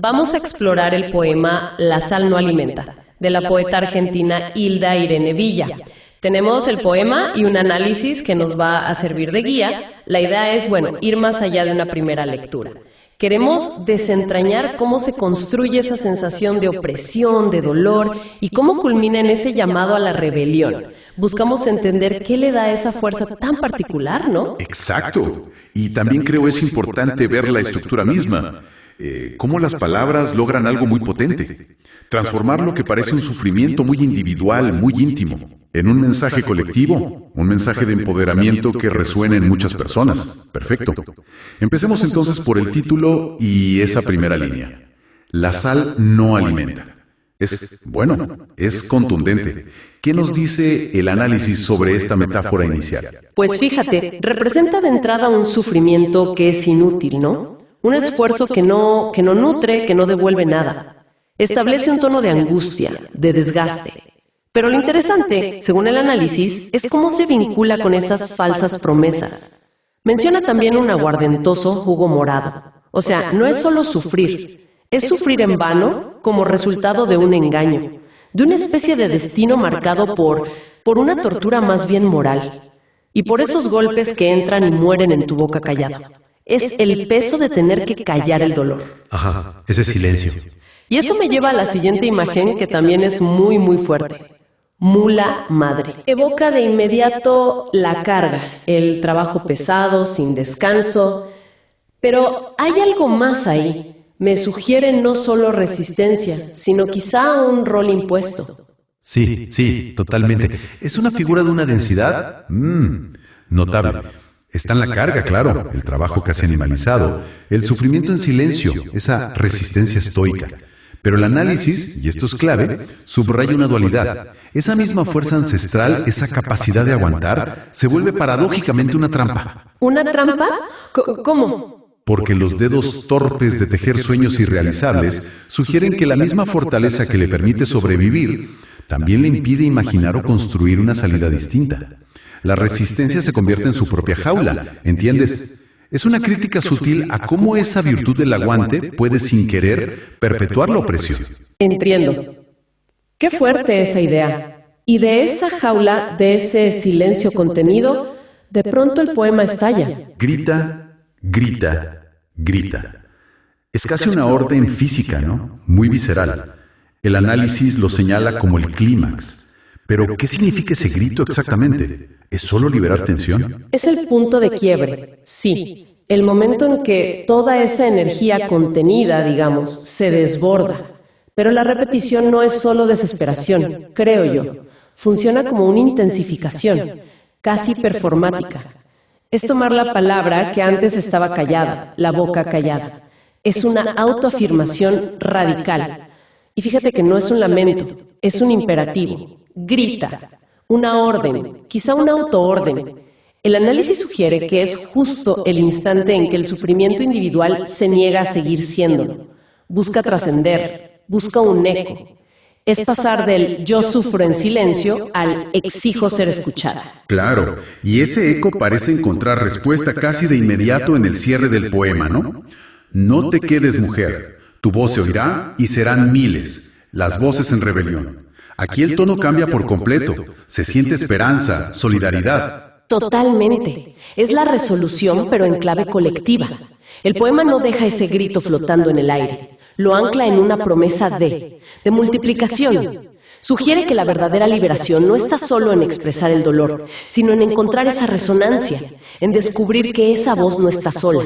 Vamos a explorar el poema La sal no alimenta, de la poeta argentina Hilda Irene Villa. Tenemos el poema y un análisis que nos va a servir de guía. La idea es, ir más allá de una primera lectura. Queremos desentrañar cómo se construye esa sensación de opresión, de dolor, y cómo culmina en ese llamado a la rebelión. Buscamos entender qué le da esa fuerza tan particular, ¿no? Exacto. Y también creo es importante ver la estructura misma. Cómo las palabras logran algo muy potente. Transformar lo que parece un sufrimiento muy individual, muy íntimo, en un mensaje colectivo, un mensaje de empoderamiento que resuene en muchas personas. Perfecto. Empecemos entonces por el título y esa primera línea. La sal no alimenta. Es contundente. ¿Qué nos dice el análisis sobre esta metáfora inicial? Pues fíjate, representa de entrada un sufrimiento que es inútil, ¿no? Un esfuerzo que no nutre, que no devuelve nada. Establece un tono de angustia, de desgaste. Pero lo interesante, según el análisis, es cómo se vincula con esas falsas promesas. Menciona también un aguardentoso jugo morado. O sea, no es solo sufrir, es sufrir en vano como resultado de un engaño, de una especie de destino marcado por una tortura más bien moral. Y por esos golpes que entran y mueren en tu boca callado. Es el peso de tener que callar el dolor. Ajá, ese silencio. Y eso me lleva a la siguiente imagen que también es muy, muy fuerte. Mula madre. Evoca de inmediato la carga, el trabajo pesado, sin descanso. Pero hay algo más ahí. Me sugiere no solo resistencia, sino quizá un rol impuesto. Sí, totalmente. Es una figura de una densidad notable. Está en la carga, claro, el trabajo casi animalizado, el sufrimiento en silencio, esa resistencia estoica. Pero el análisis, y esto es clave, subraya una dualidad. Esa misma fuerza ancestral, esa capacidad de aguantar, se vuelve paradójicamente una trampa. ¿Una trampa? ¿Cómo? Porque los dedos torpes de tejer sueños irrealizables sugieren que la misma fortaleza que le permite sobrevivir también le impide imaginar o construir una salida distinta. La resistencia se convierte en su propia jaula, ¿entiendes? Es una crítica sutil a cómo esa virtud del aguante puede sin querer perpetuar la opresión. Entiendo. Qué fuerte esa idea. Y de esa jaula, de ese silencio contenido, de pronto el poema estalla. Grita, grita, grita. Es casi una orden física, ¿no? Muy visceral. El análisis lo señala como el clímax. Pero, ¿qué significa ese grito exactamente? ¿Es solo liberar tensión? Es el punto de quiebre, sí. El momento en que toda esa energía contenida, digamos, se desborda. Pero la repetición no es solo desesperación, creo yo. Funciona como una intensificación, casi performática. Es tomar la palabra que antes estaba callada, la boca callada. Es una autoafirmación radical. Y fíjate que no es un lamento, es un imperativo. Grita, una orden, quizá una autoorden. El análisis sugiere que es justo el instante en que el sufrimiento individual se niega a seguir siéndolo. Busca trascender, busca un eco. Es pasar del yo sufro en silencio al exijo ser escuchada. Claro, y ese eco parece encontrar respuesta casi de inmediato en el cierre del poema, ¿no? No te quedes, mujer, tu voz se oirá y serán miles, las voces en rebelión. Aquí el tono cambia por completo. Se siente esperanza, solidaridad. Totalmente. Es la resolución, pero en clave colectiva. El poema no deja ese grito flotando en el aire. Lo ancla en una promesa de multiplicación. Sugiere que la verdadera liberación no está solo en expresar el dolor, sino en encontrar esa resonancia, en descubrir que esa voz no está sola.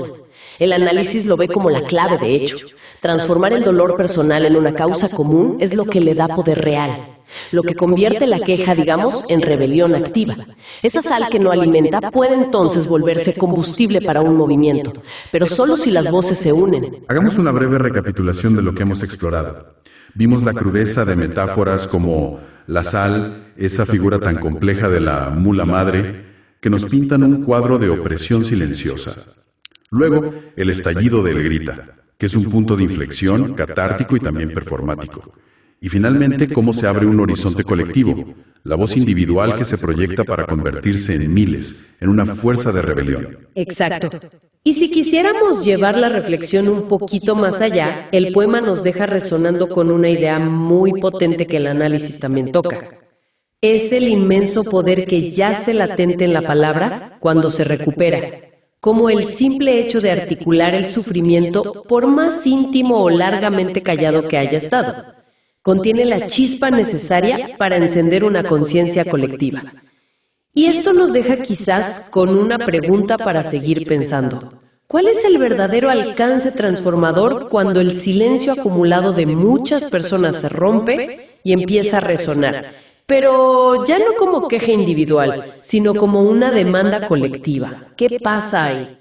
El análisis lo ve como la clave, de hecho. Transformar el dolor personal en una causa común es lo que le da poder real. Lo que convierte la queja, digamos, en rebelión activa. Esa sal que no alimenta puede entonces volverse combustible para un movimiento, pero solo si las voces se unen. Hagamos una breve recapitulación de lo que hemos explorado. Vimos la crudeza de metáforas como la sal, esa figura tan compleja de la mula madre, que nos pintan un cuadro de opresión silenciosa. Luego, el estallido del grita, que es un punto de inflexión catártico y también performático. Y finalmente, cómo se abre un horizonte colectivo, la voz individual que se proyecta para convertirse en miles, en una fuerza de rebelión. Exacto. Y si quisiéramos llevar la reflexión un poquito más allá, el poema nos deja resonando con una idea muy potente que el análisis también toca. Es el inmenso poder que yace latente en la palabra cuando se recupera, como el simple hecho de articular el sufrimiento, por más íntimo o largamente callado que haya estado. Contiene la chispa necesaria para encender una conciencia colectiva. Y esto nos deja quizás con una pregunta para seguir pensando. ¿Cuál es el verdadero alcance transformador cuando el silencio acumulado de muchas personas se rompe y empieza a resonar? Pero ya no como queja individual, sino como una demanda colectiva. ¿Qué pasa ahí?